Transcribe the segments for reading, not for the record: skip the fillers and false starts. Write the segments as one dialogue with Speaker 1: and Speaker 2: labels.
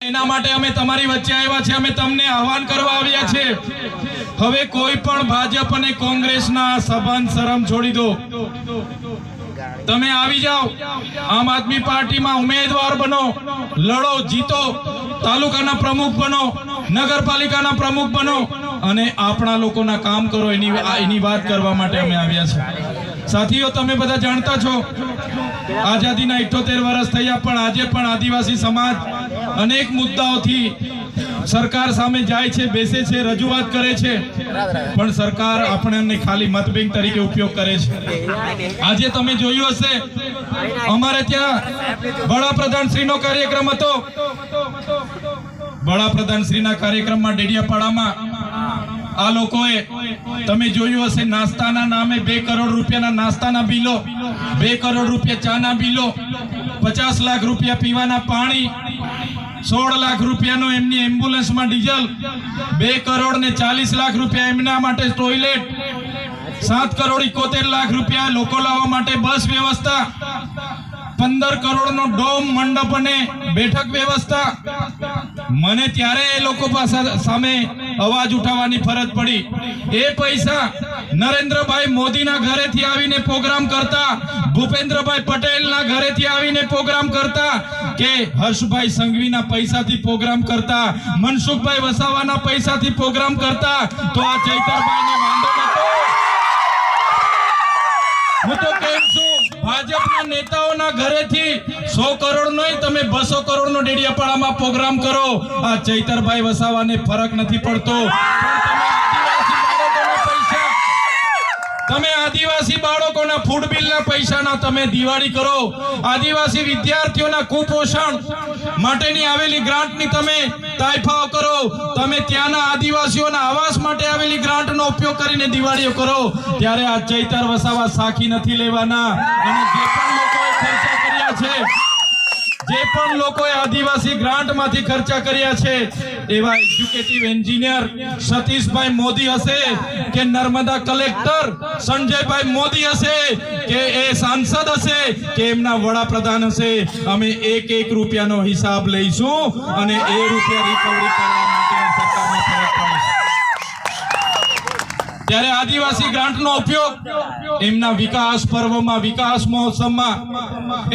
Speaker 1: એના માટે અમે તમારી વચ્ચે આવ્યા છે, અમે તમને આહવાન કરવા આવ્યા છે। હવે કોઈ પણ ભાજપ અને કોંગ્રેસના સભાન શરમ છોડી દો, તમે આવી જાઓ, આમ આદમી પાર્ટીમાં ઉમેદવાર બનો, લડો, જીતો, તાલુકાના પ્રમુખ બનો, નગરપાલિકાના પ્રમુખ બનો અને આપણા લોકોના કામ કરો, એની વાત કરવા માટે અમે આવ્યા છે। સાથીઓ, તમે બધા જાણતા છો, આઝાદીના 78 વર્ષ થયા, પણ આજે પણ આદિવાસી સમાજ અનેક મુદ્દાઓથી સરકાર સામે જાય છે, બેસે છે, રજૂઆત કરે છે, પણ સરકાર આપણને ખાલી મત બેંક તરીકે ઉપયોગ કરે છે। આજે તમે જોયું હશે, અમારે ત્યાં વડાપ્રધાન શ્રીનો કાર્યક્રમ હતો। વડાપ્રધાન શ્રીના કાર્યક્રમમાં ડેડિયાપાડામાં આ લોકોએ તમે જોયું હશે, નાસ્તાના નામે 2 કરોડ રૂપિયાના નાસ્તાના બિલો, 2 કરોડ રૂપિયા ચાના બિલો, 50 લાખ રૂપિયા પીવાના પાણી, 16 લાખ રૂપિયાનો એમની એમ્બ્યુલન્સમાં ડીઝલ, 2 કરોડ ને 40 લાખ રૂપિયા એમના માટે ટોયલેટ, 7 કરોડ 71 લાખ રૂપિયા લોકો લાવવા માટે બસ વ્યવસ્થા, 15 કરોડનો ડોમ, મંડપ અને બેઠક વ્યવસ્થા। મને ત્યારે એ લોકો સામે અવાજ ઉઠાવવાની ફરજ પડી। એ પૈસા નરેન્દ્રભાઈ મોદીના ઘરેથી આવીને પ્રોગ્રામ કરતા, ભૂપેન્દ્રભાઈ પટેલના ઘરેથી આવીને પ્રોગ્રામ કરતા, કે હર્ષભાઈ સંઘવીના પૈસાથી પ્રોગ્રામ કરતા, મનસુખભાઈ વસાવાના પૈસાથી પ્રોગ્રામ કરતા, તો આ ચૈતરભાઈને વાંધો નતો। હું તો કેમ છું, ભાજપના નેતાઓના ઘરેથી 100 કરોડ નહીં, તમે 200 કરોડનો ડેડિયાપાડામાં પ્રોગ્રામ કરો, આ ચૈતરભાઈ વસાવાને ફરક નથી પડતો। તમે આદિવાસી બાળકોના ફૂડ બિલના પૈસાના તમે દિવાળી કરો, આદિવાસી વિદ્યાર્થીઓના કુપોષણ માટેની આવેલી ગ્રાન્ટની તમે તાઇફાઓ કરો, તમે ત્યાંના આદિવાસીઓના આવાસ માટે આવેલી ગ્રાન્ટનો ઉપયોગ કરીને દિવાળીઓ કરો, ત્યારે આ ચૈતર વસાવા સાખી નથી લેવાના। અને જે પણ લોકોએ ખર્ચા કર્યા છે, જે પણ લોકોએ આદિવાસી ગ્રાન્ટમાંથી ખર્ચા કર્યા છે, એવા એજ્યુકેટિવ એન્જિનિયર સતીશભાઈ મોદી હશે, કે નર્મદા કલેક્ટર સંજયભાઈ મોદી હશે, કે એ સાંસદ હશે, કે એમના વડાપ્રધાન હશે, અમે 1 રૂપિયાનો હિસાબ લઈશું અને એ રૂપિયા રિકવરી કરવા માટે સરકારને ફરજ પાડીશું। ત્યારે આદિવાસી ગ્રાન્ટનો ઉપયોગ એમના વિકાસ પર્વમાં, વિકાસ મહોત્સવમાં,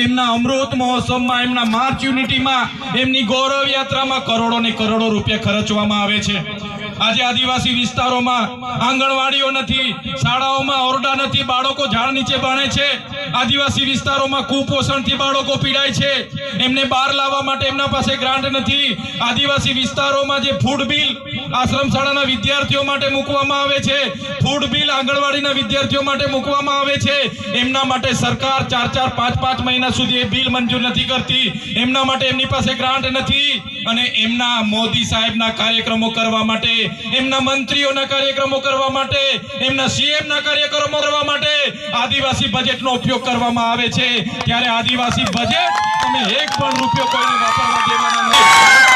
Speaker 1: એમના અમૃત મહોત્સવમાં, એમના માર્ચ યુનિટીમાં, એમની ગૌરવ યાત્રામાં કરોડો ને કરોડો રૂપિયા ખર્ચવામાં આવે છે। આજે આદિવાસી વિસ્તારોમાં આંગણવાડીઓ નથી, શાળાઓમાં ઓરડા નથી, બાળકો ઝાડ નીચે ભણે છે, આદિવાસી વિસ્તારોમાં કુપોષણથી બાળકો પીડાય છે, એમને બહાર લાવવા માટે એમના પાસે ગ્રાન્ટ નથી। આદિવાસી વિસ્તારોમાં જે ફૂડ બિલ આશ્રમ શાળાના વિદ્યાર્થીઓ માટે મૂકવામાં આવે છે, ફૂડ બિલ આંગણવાડીના વિદ્યાર્થીઓ માટે મૂકવામાં આવે છે, એમના માટે સરકાર 4-4, 5-5 મહિના સુધી એ બિલ મંજૂર નથી કરતી, એમના માટે એમની પાસે ગ્રાન્ટ નથી। અને એમના મોદી સાહેબના કાર્યક્રમો કરવા માટે, એમના મંત્રીઓના કાર્યક્રમો કરવા માટે, એમના સીએમના કાર્યક્રમો કરવા માટે આદિવાસી બજેટનો ઉપયોગ કરવામાં આવે છે, ત્યારે આદિવાસી બજેટ અમે 1 પણ રૂપિયો કોઈને વાપરવા દેવાના નથી।